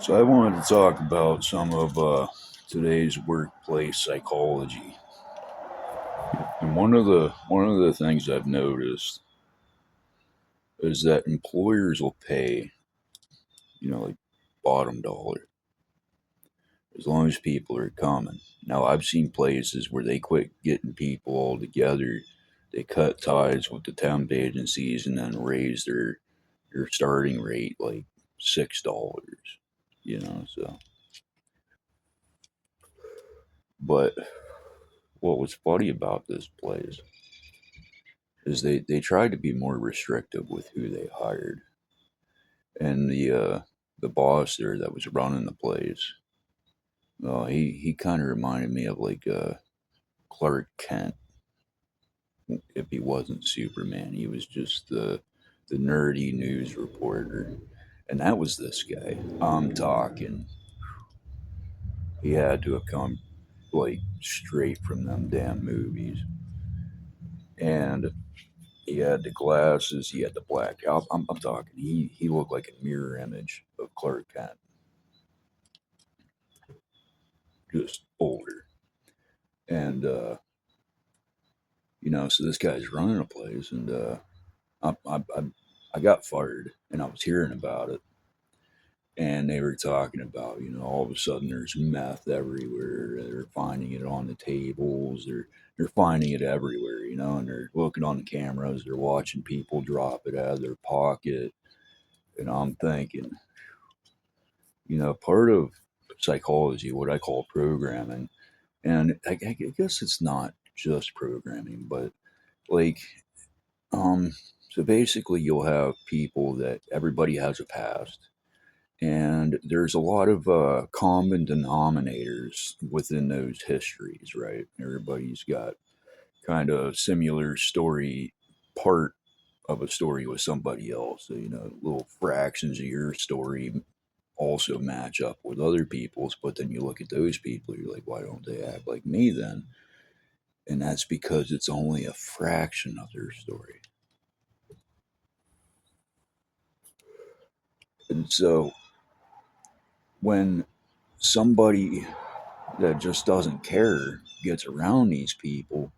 So I wanted to talk about some of today's workplace psychology, and one of the things I've noticed is that employers will pay, like bottom dollar, as long as people are coming. Now I've seen places where they quit getting people all together, they cut ties with the temp agencies, and then raise their starting rate like $6. So but what was funny about this place is they tried to be more restrictive with who they hired, and the boss there that was running the place, he kind of reminded me of like Clark Kent. If he wasn't Superman, he was just the nerdy news reporter, and that was this guy. I'm talking, he had to have come like straight from them damn movies, and he had the glasses. He had the black. I'm talking. He looked like a mirror image of Clark Kent, just older. And so this guy's running a place, and I, I I I got fired, and I was hearing about it, and they were talking about, all of a sudden there's meth everywhere. They're finding it on the tables. They're finding it everywhere, and they're looking on the cameras. They're watching people drop it out of their pocket, and I'm thinking, part of psychology, what I call programming, and I guess it's not just programming, but like, um, so basically, you'll have people that everybody has a past, and there's a lot of common denominators within those histories, right? Everybody's got kind of similar story, part of a story with somebody else. So, little fractions of your story also match up with other people's, but then you look at those people, you're like, why don't they act like me then? And that's because it's only a fraction of their story. And so when somebody that just doesn't care gets around these people,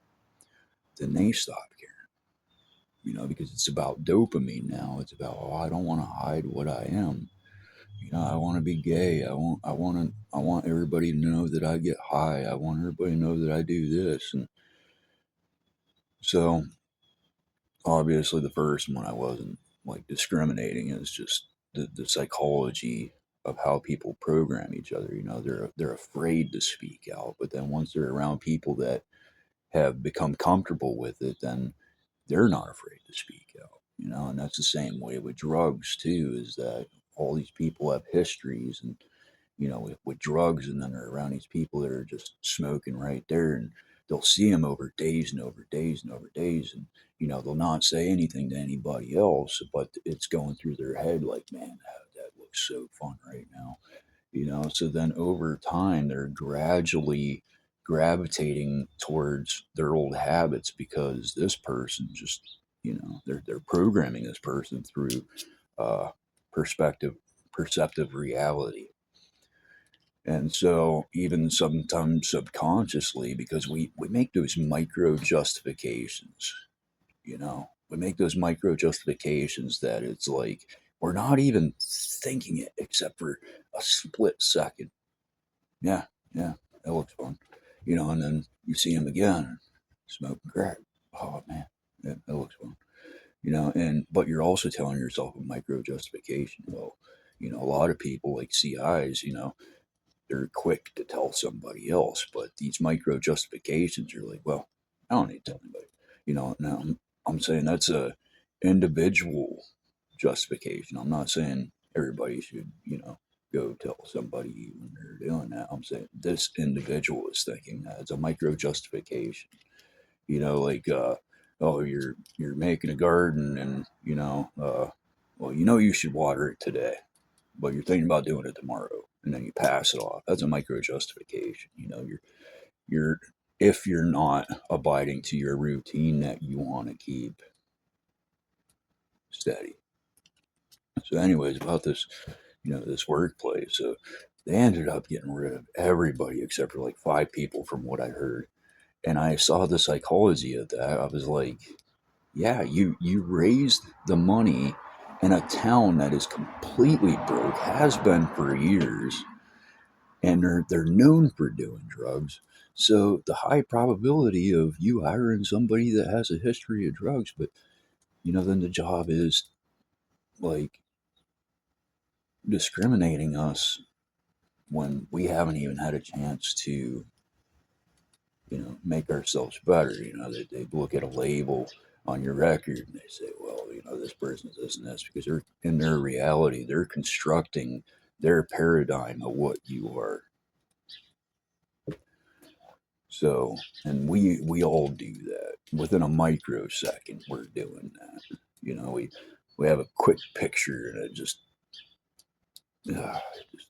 then they stop caring, because it's about dopamine now. It's about, oh, I don't want to hide what I am. I want to be gay. I want everybody to know that I get high. I want everybody to know that I do this. And so obviously the first one I wasn't like discriminating. It's just the psychology of how people program each other. They're afraid to speak out, but then once they're around people that have become comfortable with it, then they're not afraid to speak out. And that's the same way with drugs too. Is that all these people have histories, and with drugs, and then they're around these people that are just smoking right there, and they'll see them over days and over days and over days, and they'll not say anything to anybody else, but it's going through their head like, man, that looks so fun right now. So then over time they're gradually gravitating towards their old habits, because this person just, they're programming this person through uh, perspective perceptive reality. And so, even sometimes subconsciously, because we make those micro justifications, we make those micro justifications that it's like we're not even thinking it except for a split second. Yeah, yeah, that looks fun. And then you see him again, smoking crack. Oh man, yeah, that looks fun. And but you're also telling yourself a micro justification. Well, a lot of people like CIs, they're quick to tell somebody else, but these micro justifications are like, well, I don't need to tell anybody. Now I'm saying that's a individual justification. I'm not saying everybody should, go tell somebody when they're doing that. I'm saying this individual is thinking that it's a micro justification. Like, oh, you're making a garden, and well, you should water it today, but you're thinking about doing it tomorrow, and then you pass it off. That's a micro justification. You're if you're not abiding to your routine that you want to keep steady. So, anyways, about this this workplace. So they ended up getting rid of everybody except for like 5 people, from what I heard. And I saw the psychology of that. I was like, yeah, you raised the money in a town that is completely broke, has been for years, and they're known for doing drugs. So the high probability of you hiring somebody that has a history of drugs, but then the job is like discriminating us when we haven't even had a chance to make ourselves better. They look at a label on your record and they say, well, this person's this and this, because they're in their reality, they're constructing their paradigm of what you are. So, and we all do that within a microsecond. We're doing that. We have a quick picture and it just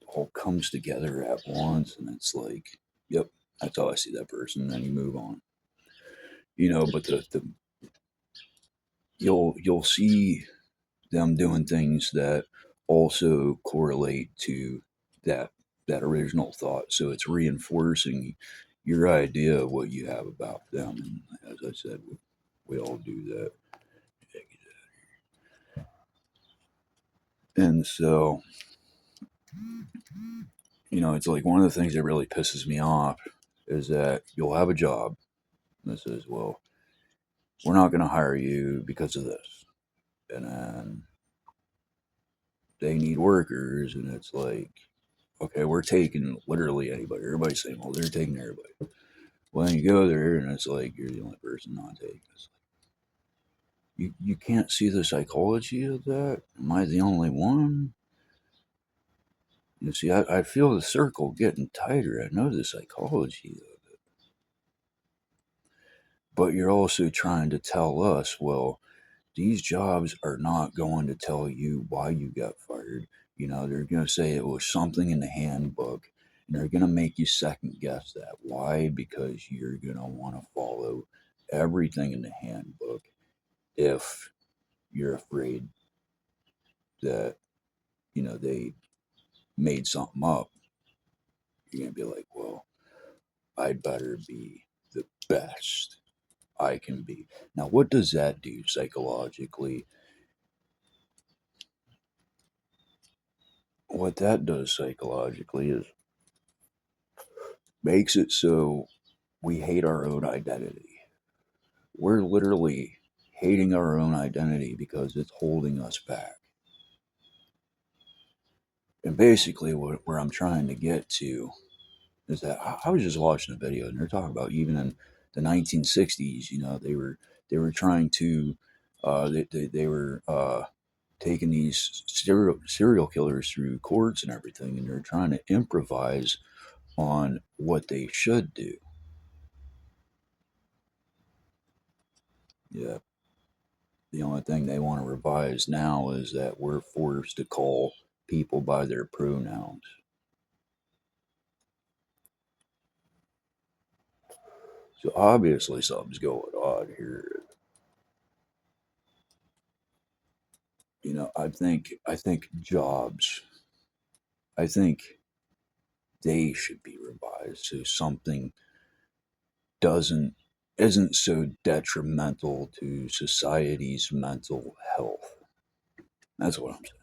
all comes together at once, and it's like, yep, that's how I see that person. And then you move on. But the you'll see them doing things that also correlate to that that original thought. So it's reinforcing your idea of what you have about them. And as I said, we all do that. And so, it's like one of the things that really pisses me off is that you'll have a job that says, well, we're not going to hire you because of this. And then they need workers, and it's like, okay, we're taking literally anybody. Everybody's saying, well, they're taking everybody. Well, then you go there, and it's like you're the only person not taking. It's like, you can't see the psychology of that. Am I the only one? See, I feel the circle getting tighter. I know the psychology of it, but you're also trying to tell us, well, these jobs are not going to tell you why you got fired. They're going to say it was something in the handbook, and they're going to make you second guess that. Why? Because you're going to want to follow everything in the handbook. If you're afraid that, they made something up, you're going to be like, well, I'd better be the best I can be. Now, what does that do psychologically? What that does psychologically is makes it so we hate our own identity. We're literally hating our own identity because it's holding us back. And basically, where I'm trying to get to is that I was just watching a video, and they're talking about even in the 1960s, they were trying to, they were taking these serial killers through courts and everything, and they're trying to improvise on what they should do. Yeah. The only thing they want to revise now is that we're forced to call people by their pronouns. So obviously something's going on here. I think jobs, I think they should be revised so something doesn't isn't so detrimental to society's mental health. That's what I'm saying.